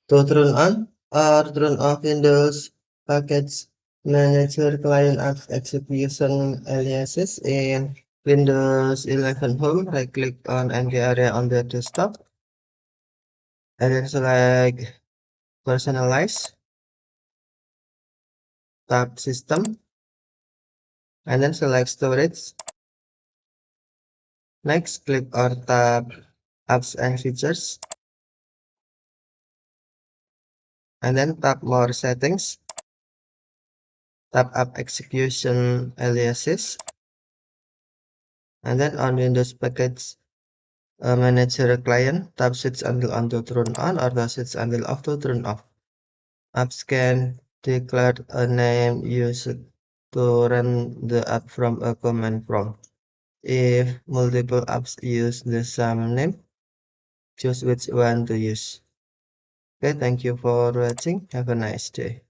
To turn on or turn off Windows Package Manager Client Apps Execution Aliases in Windows 11 Home, right-click on any area on the desktop, and then select Personalize, tap System, and then select Storage. Next, click or tap Apps and Features, and then tap More Settings, tap App Execution Aliases, and then on Windows Package Manager Client, tap Switch until on to turn on or the Switch until off to turn off. Apps can declare a name used to run the app from a command prompt. If multiple apps use the same name, choose which one to use. Okay, thank you for watching. Have a nice day.